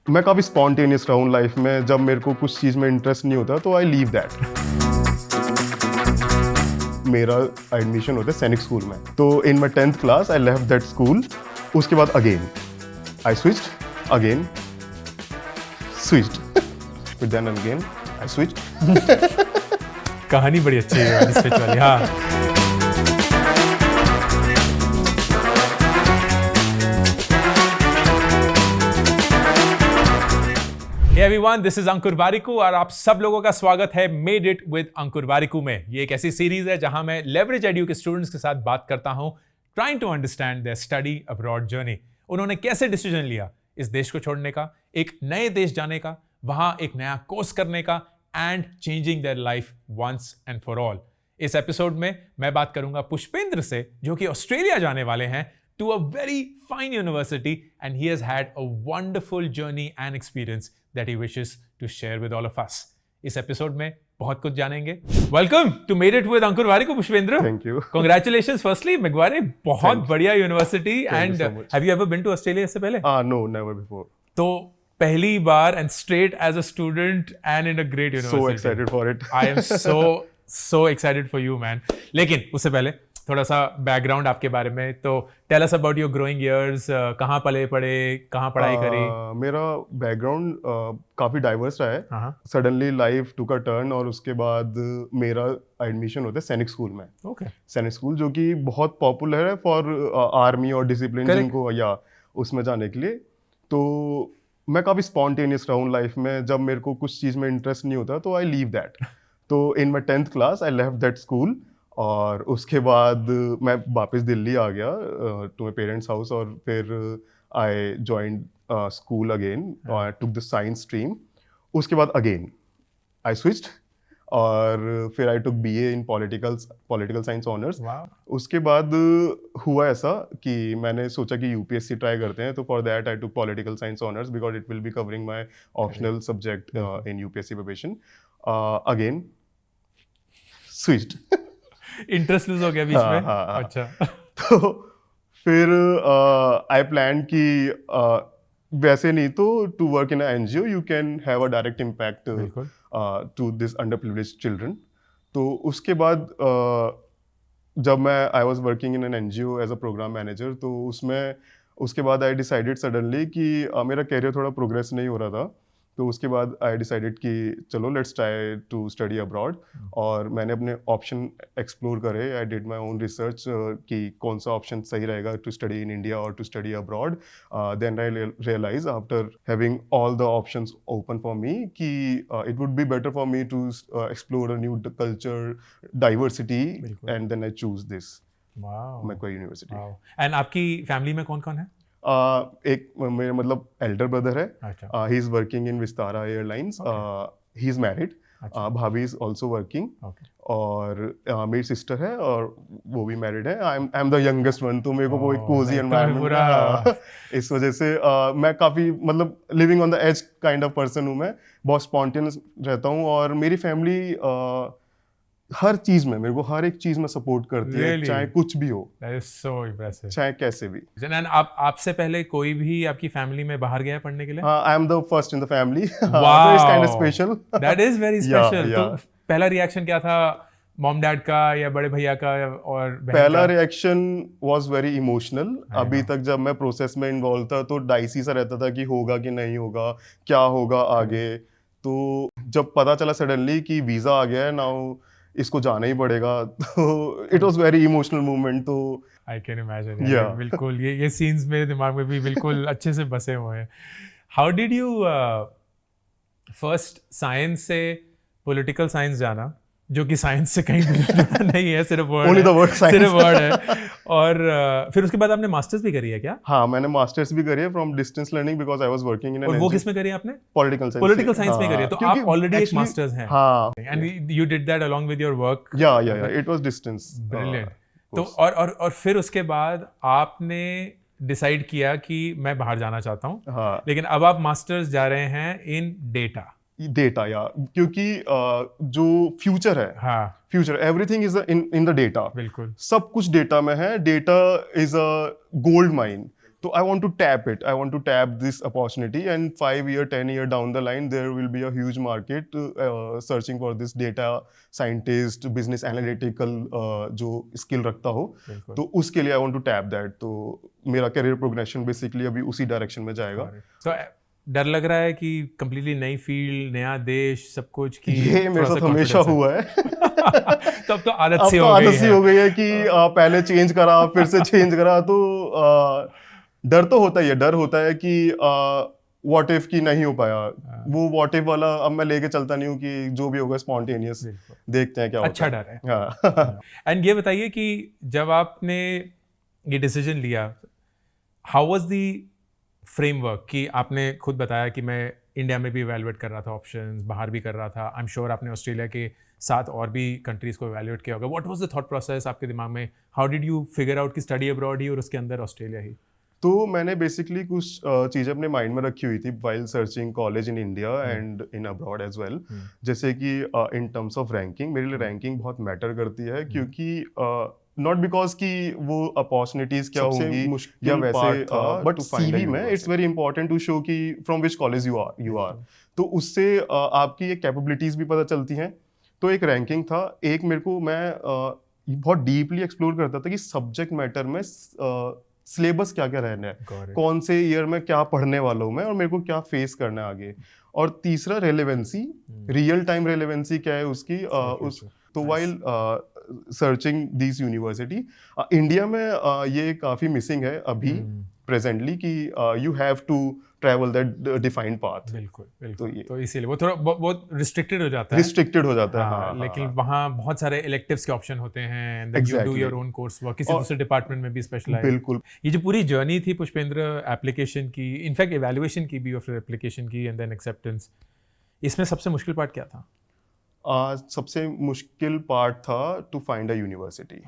मैं काफ़ी स्पॉन्टेनियस रहा हूँ लाइफ में। जब मेरे को कुछ चीज़ में इंटरेस्ट नहीं होता तो आई लीव दैट। मेरा एडमिशन होता है सैनिक स्कूल में, तो इन माई 10th class I left that school. उसके बाद again I switched, again switched, फिर देन अगेन आई स्विच्ड। कहानी बड़ी अच्छी है स्विच वाली। हाँ, Hey everyone, this is अंकुर वारिकू और आप सब लोगों का स्वागत है मेड इट विद अंकुर वारिकू में। ये एक ऐसी सीरीज है जहां मैं लेवरेज एडू के स्टूडेंट्स के साथ बात करता हूं, trying to understand their study abroad journey. उन्होंने कैसे डिसीजन लिया इस देश को छोड़ने का, एक नए देश जाने का, वहां एक नया कोर्स करने का and changing their life once and for all. इस एपिसोड में मैं बात करूंगा पुष्पेंद्र से, जो कि ऑस्ट्रेलिया जाने वाले हैं to a very fine university, and he has had a wonderful journey and experience that he wishes to share with all of us. इस एपिसोड में बहुत कुछ जानेंगे। Welcome to Made It with Ankur Warikoo, Pushpendra. Thank you. Congratulations firstly, Macquarie, बहुत बढ़िया university. Thank you and so much. have you ever been to Australia इससे पहले? No, never before. तो पहली बार and straight as a student and in a great university. So excited for it. I am so excited for you, man. लेकिन उससे पहले थोड़ा सा background आपके बारे में, तो tell us about your growing years. कहाँ पले पढ़े, कहाँ पढ़ाई करी? मेरा बैकग्राउंड काफ़ी डाइवर्स रहा है। हाँ, suddenly life took a turn और उसके बाद मेरा एडमिशन होता है सैनिक स्कूल में। ओके। सैनिक स्कूल जो कि बहुत पॉपुलर है फॉर आर्मी और डिसिप्लिन जिनको या उसमें जाने के लिए। तो मैं काफ़ी स्पॉन्टेनियस रहा हूँ लाइफ में। जब मेरे को कुछ चीज़ में इंटरेस्ट नहीं होता तो आई लीव दैट। तो इन माई 10th class I left that school और उसके बाद मैं वापस दिल्ली आ गया टू माई पेरेंट्स हाउस और फिर I joined school again, I took the science stream. उसके बाद अगेन आई स्विच्ड और फिर I took BA in political science honours. उसके बाद हुआ ऐसा कि मैंने सोचा कि यूपीएससी ट्राई करते हैं, तो for that I took political science honours because it will be covering my optional subject in UPSC preparation. Again switched. Interest lose हो गया बीच में। हाँ। अच्छा। तो फिर आई प्लान कि वैसे नहीं तो to work in NGO you can have a direct impact to this underprivileged children. तो उसके बाद जब मैं I was working in an NGO as a program manager, तो उसके बाद आई डिसाइडेड सडनली कि मेरा कैरियर थोड़ा प्रोग्रेस नहीं हो रहा था। तो उसके बाद आई डिसाइडेड कि चलो let's try to study abroad. और मैंने अपने ऑप्शन एक्सप्लोर करे। I did my own research कि कौन सा ऑप्शन सही रहेगा टू स्टडी इन इंडिया और to study abroad. Then I realise after having all the options open for me कि it would be better for me to explore a new culture diversity and then I choose this Macquarie university. And आपकी family में कौन कौन है? एक मेरा मतलब Elder brother है। अच्छा। He is working in Vistara airlines. He is married. भाभी इज ऑल्सो वर्किंग। और मेरी सिस्टर है और वो भी मैरिड है। I am the youngest one, तो मेरे को वो एक कोजी एनवायरनमेंट, इस वजह से मैं काफ़ी मतलब living on the edge kind of person हूँ। मैं बहुत स्पॉन्टेनियस रहता हूँ और मेरी फैमिली हर चीज में मेरे को हर एक चीज में सपोर्ट करती है, चाहे कुछ भी हो। That is so impressive. चाहे कैसे भी। And आपसे पहले कोई भी आपकी फैमिली में बाहर गया पढ़ने के लिए? I am the first in the family. Wow. It's kind of special. That is very special. Yeah. तो पहला रिएक्शन क्या था मॉम डैड का या बड़े भैया का और बहन पहला का? Reaction was very emotional. अभी तक जब मैं प्रोसेस में इन्वॉल्व था तो डाइसी सा रहता था कि होगा कि नहीं होगा, क्या होगा आगे। तो जब पता चला सडनली कि वीजा आ गया है, नाउ इसको जाना ही पड़ेगा, तो it was very emotional moment. तो आई कैन इमेजिन। बिल्कुल ये सीन्स मेरे दिमाग में भी बिल्कुल अच्छे से बसे हुए हैं। How did you first science से पॉलिटिकल साइंस जाना, जो कि साइंस से कहीं नहीं है, सिर्फ वर्ड है। और फिर उसके बाद आपने मास्टर्स भी करी है क्या? हाँ, मैंने मास्टर्स भी करी है from distance learning because I was working in N. और वो किस में करी है आपने? पॉलिटिकल साइंस में करी है। तो आप ऑलरेडी एक मास्टर्स हैं। हाँ, and you did that along with your work. या इट वाज डिस्टेंस। ब्रिलियंट। तो और फिर उसके बाद आपने डिसाइड किया कि मैं बाहर जाना चाहता हूँ। हाँ, लेकिन अब आप मास्टर्स जा रहे हैं इन डेटा या क्योंकि जो फ्यूचर है, हाँ, future everything is in the data. बिल्कुल सब कुछ डेटा में है। Data is a gold mine. So I want to tap it. I want to tap this opportunity, and 5 year, 10 year down the line, there will be a huge market searching for this data scientist, business analytical जो skill रखता हो. बिल्कुल. तो उसके लिए I want to tap that. तो मेरा career progression basically अभी उसी direction में जाएगा. So डर लग रहा है कि completely नई फील्ड, नया देश, सब कुछ की ये मेरे साथ हमेशा हुआ है. तब तो आदत अब सी तो हो गई आदत सी है. हो गई है कि पहले चेंज करा, फिर से चेंज करा, तो डर तो होता ही है. डर होता है कि व्हाट इफ की नहीं हो पाया. वो व्हाट इफ वाला अब मैं लेके चलता नहीं हूँ कि जो भी होगा स्पॉन्टेनियस देखते हैं क्या होता अच्छा है. डर है. हाँ. एंड ये बताइए कि जब आपने ये डिसीजन लिया, हाउ वाज द फ्रेमवर्क कि आपने खुद बताया कि मैं इंडिया में भी इवैल्यूएट कर रहा था ऑप्शंस, बाहर भी कर रहा था. आई एम श्योर आपने ऑस्ट्रेलिया के साथ और भी कंट्रीज को इवैल्यूएट किया होगा. What was the thought process आपके दिमाग में? How did you figure out कि स्टडी अब्रॉड ही और उसके अंदर ऑस्ट्रेलिया ही? तो मैंने बेसिकली कुछ चीज़ें अपने माइंड में रखी हुई थी while searching college in India and in abroad as well. जैसे कि इन टर्म्स ऑफ रैंकिंग, मेरे लिए रैंकिंग बहुत मैटर करती है, क्योंकि नॉट बिकॉज कि वो अपॉर्चुनिटीज क्या होंगी या वैसे, बट सीवी में it's very important to show कि from which college you are. तो उससे आपकी ये कैपेबिलिटीज भी पता चलती हैं. तो एक रैंकिंग था. एक मेरे को, मैं बहुत डीपली एक्सप्लोर करता था कि सब्जेक्ट मैटर में सिलेबस क्या क्या रहना है, कौन से ईयर में क्या पढ़ने वाला हूँ मैं, और मेरे को क्या फेस करना है आगे. और तीसरा रेलेवेंसी, रियल टाइम रेलेवेंसी क्या है उसकी. तो while searching this university, India में ये काफ़ी मिसिंग है अभी प्रेजेंटली कि you have to travel that defined path. बिल्कुल. तो इसीलिए वो थोड़ा बहुत रिस्ट्रिक्टेड हो जाता है. रिस्ट्रिक्टेड हो जाता है. हाँ, लेकिन वहाँ बहुत सारे इलेक्टिव्स के ऑप्शन होते हैं and then you do your own course work, किसी दूसरे डिपार्टमेंट में भी स्पेशलाइज. बिल्कुल. ये जो पूरी जर्नी थी पुष्पेंद्र, एप्लीकेशन की, इनफैक्ट एवैल्यूएशन की भी और फिर एप्लीकेशन की एंड देन एक्सेप्टेंस, इसमें सबसे मुश्किल पार्ट क्या था? सबसे मुश्किल पार्ट था टू फाइंड अ यूनिवर्सिटी.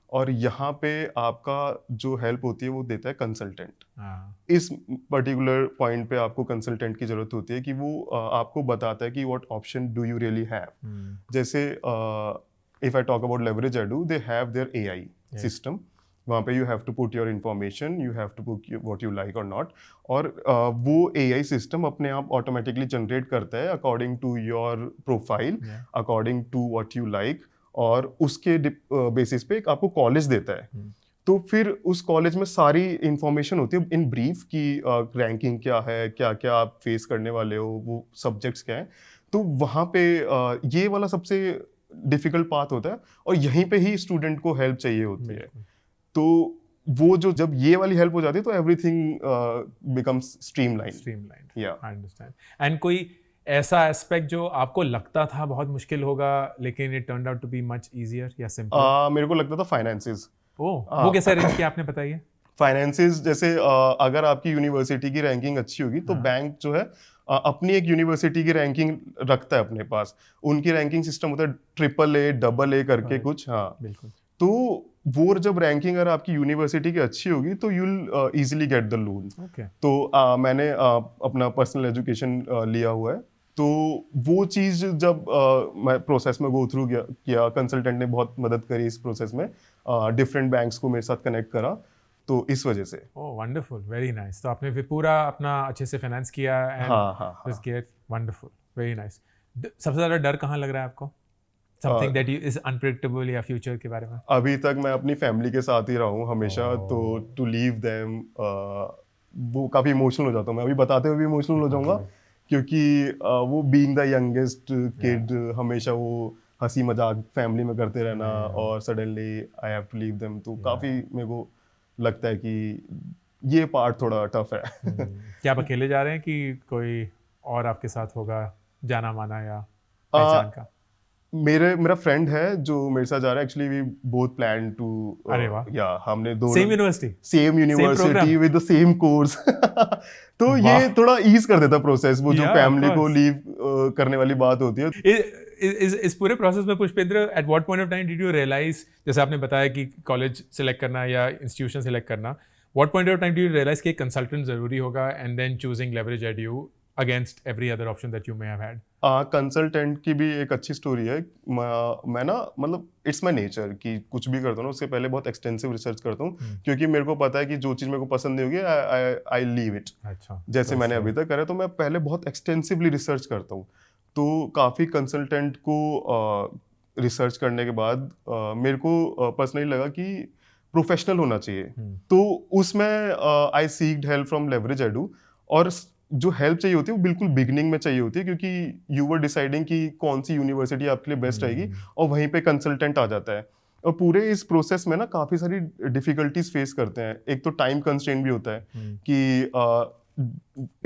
और यहाँ पे आपका जो हेल्प होती है वो देता है कंसल्टेंट. इस पर्टिकुलर पॉइंट पे आपको कंसल्टेंट की जरूरत होती है कि वो आपको बताता है कि what option do you really have. जैसे if I talk about Leverage Edu, they have their AI system. वहाँ पे you have to put your information, you have to put what you like और नॉट, और वो AI system अपने आप automatically generate करता है according to your profile, according to what you like, और उसके बेसिस पे आपको कॉलेज देता है. तो फिर उस कॉलेज में सारी इंफॉर्मेशन होती है इन ब्रीफ कि रैंकिंग क्या है, क्या क्या आप फेस करने वाले हो, वो सब्जेक्ट्स क्या हैं. तो वहाँ पे ये वाला सबसे डिफिकल्ट पाथ होता है, और यहीं पे ही स्टूडेंट को हेल्प चाहिए होती है. तो वो जो जब ये वाली हेल्प हो जाती है तो एवरीथिंग बिकम्स स्ट्रीमलाइन. या आई अंडरस्टैंड. एंड कोई ऐसा एस्पेक्ट जो आपको लगता था बहुत मुश्किल होगा लेकिन it turned out to be much easier या सिंपल? मेरे को लगता था फाइनेंसेस. वो कैसे अरेंज किया आपने, बताइए. फाइनेंसेस जैसे अगर आपकी यूनिवर्सिटी की रैंकिंग अच्छी होगी तो बैंक जो है अपनी एक यूनिवर्सिटी की रैंकिंग रखता है अपने पास. उनकी रैंकिंग सिस्टम होता है AAA, AA करके कुछ. हाँ, बिल्कुल. तो वो जब रैंकिंग अगर आपकी यूनिवर्सिटी की अच्छी होगी तो you will easily get the loan. तो मैंने अपना पर्सनल एजुकेशन लिया हुआ है. तो वो चीज़ जब मैं प्रोसेस में गो थ्रू किया, कंसल्टेंट ने बहुत मदद करी इस प्रोसेस में, डिफरेंट बैंक्स को मेरे साथ कनेक्ट करा, तो इस वजह से. ओह वंडरफुल, वेरी नाइस. तो आपने फिर पूरा अपना अच्छे से फाइनेंस किया एंड वंडरफुल, वेरी नाइस. सबसे ज़्यादा डर कहाँ लग रहा है आपको? समथिंग दैट इज अनप्रेडिक्टेबल या फ्यूचर के बारे में? अभी तक मैं अपनी फैमिली के साथ ही रहा हूँ हमेशा. तो टू लीव देम वो काफ़ी इमोशनल हो जाता हूँ मैं. अभी बताते हुए भी इमोशनल हो जाऊँगा, क्योंकि वो बीइंग द यंगेस्ट किड, हमेशा वो हंसी मजाक फैमिली में करते रहना, और suddenly I have to leave them. तो काफ़ी मेरे को लगता है कि ये पार्ट थोड़ा टफ है. क्या आप अकेले जा रहे हैं कि कोई और आपके साथ होगा, जाना माना या पहचान का? मेरा फ्रेंड है जो मेरे साथ जा रहा है. Actually we both plan to, या हमने दोनों same university with the same course. तो ये थोड़ा ईज कर देता प्रोसेस, वो जो फैमिली को लीव करने वाली बात होती है. इस पूरे प्रोसेस में Pushpendra, at what point of time did you realize, जैसे आपने बताया कि कॉलेज सेलेक्ट करना या इंस्टीट्यूशन सेलेक्ट करना, what point of time did you realize कि कंसल्टेंट जरूरी होगा and then choosing Leverage Edu against every other option that you may have had? Consultant की भी एक अच्छी स्टोरी है। मैं ना मतलब इट्स माई नेचर कि कुछ भी करता हूँ ना उससे पहले बहुत एक्सटेंसिव रिसर्च करता हूँ, क्योंकि मेरे को पता है कि जो चीज़ मेरे को पसंद नहीं होगी आई लीव इट। अच्छा, जैसे मैंने अभी तक करा, तो मैं पहले बहुत एक्सटेंसिवली रिसर्च करता हूँ। तो काफ़ी कंसल्टेंट को रिसर्च करने के बाद मेरे को पर्सनली लगा कि प्रोफेशनल होना चाहिए। तो उसमें I seeked help from Leverage Edu, और जो हेल्प चाहिए होती है वो बिल्कुल बिगनिंग में चाहिए होती है, क्योंकि यू वर डिसाइडिंग कि कौन सी यूनिवर्सिटी आपके लिए बेस्ट रहेगी, और वहीं पे कंसल्टेंट आ जाता है। और पूरे इस प्रोसेस में ना काफ़ी सारी डिफिकल्टीज फेस करते हैं। एक तो टाइम कंस्ट्रेंट भी होता है कि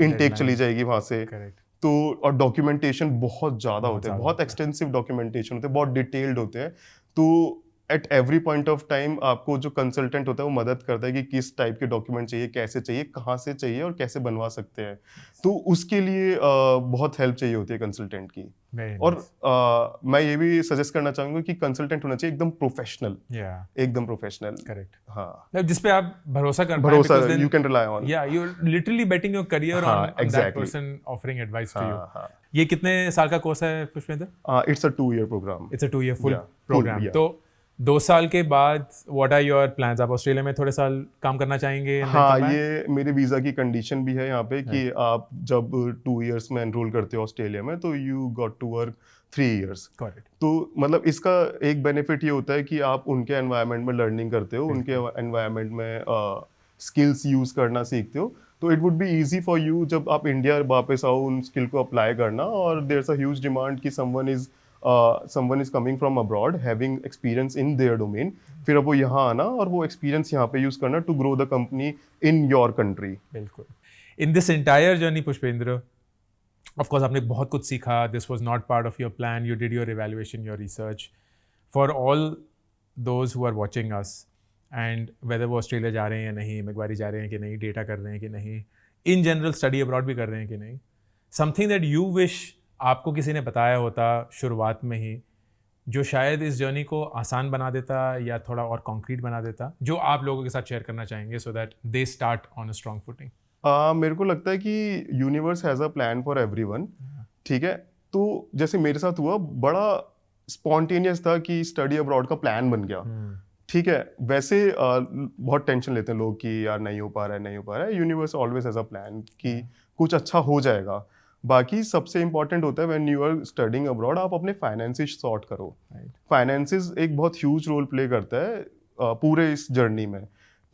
इनटेक चली जाएगी वहाँ से। Correct. तो और डॉक्यूमेंटेशन बहुत ज़्यादा होते हैं, ज़्यादा बहुत होता है। एक्सटेंसिव डॉक्यूमेंटेशन होते हैं, बहुत डिटेल्ड होते हैं। तो at every point of time आपको जो कंसल्टेंट होता है वो मदद करता है कि किस टाइप के डॉक्यूमेंट चाहिए, कैसे चाहिए, कहाँ से चाहिए और कैसे बनवा सकते हैं। तो उसके लिए बहुत हेल्प चाहिए होती है कंसल्टेंट की। Very और nice. मैं ये भी सजेस्ट करना चाहूँगा कि कंसल्टेंट होना चाहिए एकदम प्रोफेशनल, Yeah, एकदम प्रोफेशनल। correct. हाँ, मतलब जिस पे आप भरोसा कर पाएं, भरोसा, because then- you can rely on. Yeah, you're literally betting your career हाँ, on that exactly. person offering advice to you. हाँ हाँ, ये कितने साल का कोर्स है Pushpendra? It's a 2-year program. It's a 2 year full Yeah, full, program. yeah. तो 2 साल के बाद व्हाट आर योर प्लान्स? आप ऑस्ट्रेलिया में थोड़े साल काम करना चाहेंगे? and then हाँ, come back? ये मेरे वीज़ा की कंडीशन भी है यहाँ पे कि आप जब 2 years में एनरोल करते हो ऑस्ट्रेलिया में, तो you got to work 3 years। Got it. तो मतलब इसका एक बेनिफिट ये होता है कि आप उनके एनवायरनमेंट में लर्निंग करते हो, उनके एनवायरनमेंट में स्किल्स यूज़ करना सीखते हो। तो it would be easy for you जब आप इंडिया वापस आओ उन स्किल को अप्लाई करना। और there is a huge demand कि someone is coming from abroad having experience in their domain, फिर अब वो यहाँ आना और वो एक्सपीरियंस यहाँ पे यूज़ करना to grow the company in your country. बिल्कुल। In this entire journey Pushpendra, of course आपने बहुत कुछ सीखा. This was not part of your plan. You did your evaluation, your research. For all those who are watching us and whether वो Australia जा रहे हैं या नहीं, मैकवारी जा रहे हैं कि नहीं, डेटा कर रहे हैं कि नहीं, इन जनरल स्टडी अब्रॉड भी कर रहे हैं कि नहीं, समथिंग दैट यू विश आपको किसी ने बताया होता शुरुआत में ही, जो शायद इस जर्नी को आसान बना देता या थोड़ा और कॉन्क्रीट बना देता, जो आप लोगों के साथ शेयर करना चाहेंगे so that they start on a strong footing? मेरे को लगता है कि universe has a plan for everyone. ठीक है, तो जैसे मेरे साथ हुआ, बड़ा स्पॉन्टेनियस था कि स्टडी अब्रॉड का प्लान बन गया। ठीक है, वैसे बहुत टेंशन लेते हैं लोग कि यार नहीं हो पा रहा है, नहीं हो पा रहा है। Universe always has a plan कि कुछ अच्छा हो जाएगा। बाकी सबसे इंपॉर्टेंट होता है when you are studying abroad, आप अपने फाइनेंसेस सॉर्ट करो। फाइनेंसेस एक बहुत ह्यूज रोल प्ले करता है पूरे इस जर्नी में।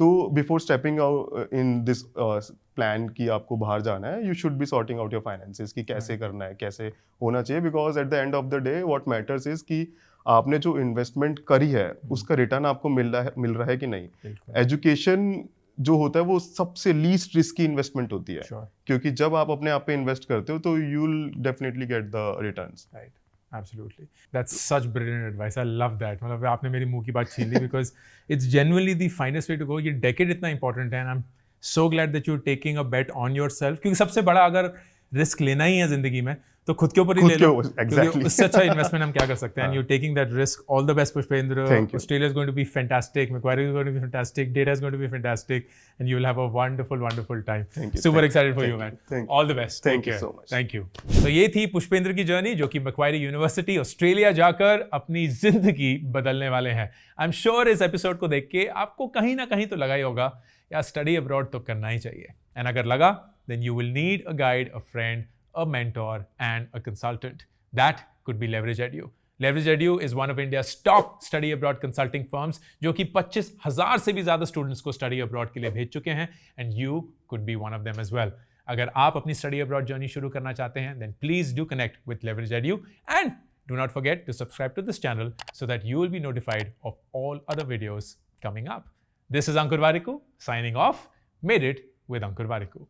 तो before stepping out in this plan कि आपको बाहर जाना है, you should be sorting out your finances कि कैसे करना है, कैसे होना चाहिए। Because at the end of the day what matters is कि आपने जो इन्वेस्टमेंट करी है उसका रिटर्न आपको मिल रहा है कि नहीं। एजुकेशन जो होता है वो सबसे लीस्ट रिस्की इन्वेस्टमेंट होती है। क्योंकि जब आप अपने आप पे इन्वेस्ट करते हो तो you will definitely get the returns. Right, absolutely, that's such brilliant advice, I love that. मतलब आपने मेरी मुंह की बात छीन ली, because it's genuinely the finest way to go. ये डेकेड इतना इंपॉर्टेंट है and I am so glad that you are taking a bet on yourself, क्योंकि सबसे बड़ा अगर रिस्क लेना ही है जिंदगी में तो खुद के ऊपर ही ले लो। Exactly. उससे अच्छा इन्वेस्टमेंट हम क्या कर सकते हैं? And you taking that risk. All the best Pushpendra. Australia is going to be fantastic. Macquarie is going to be fantastic. Data is going to be fantastic, and you will have a wonderful, wonderful time. Thank you. Super excited for you, man. All the best. Thank you so much. Thank you. तो ये थी पुष्पेंद्र की journey, जो कि Macquarie university Australia जाकर अपनी जिंदगी बदलने वाले हैं. आई एम श्योर इस एपिसोड को देख के आपको कहीं ना कहीं तो लगा ही होगा यार स्टडी अब्रॉड तो करना ही चाहिए. एंड अगर लगा, then you will need a guide, a friend, a mentor, and a consultant. That could be Leverage Edu. Leverage Edu is one of India's top study abroad consulting firms, जो कि 25,000 से भी ज़्यादा स्टूडेंट्स को study abroad के लिए भेज चुके हैं, and you could be one of them as well. अगर आप अपनी स्टडी अब्रॉड जर्नी शुरू करना चाहते हैं, then please do connect with Leverage Edu, and do not forget to subscribe to this channel so that you will be notified of all other videos coming up. This is Ankur Warikoo signing off. Made it with Ankur Warikoo.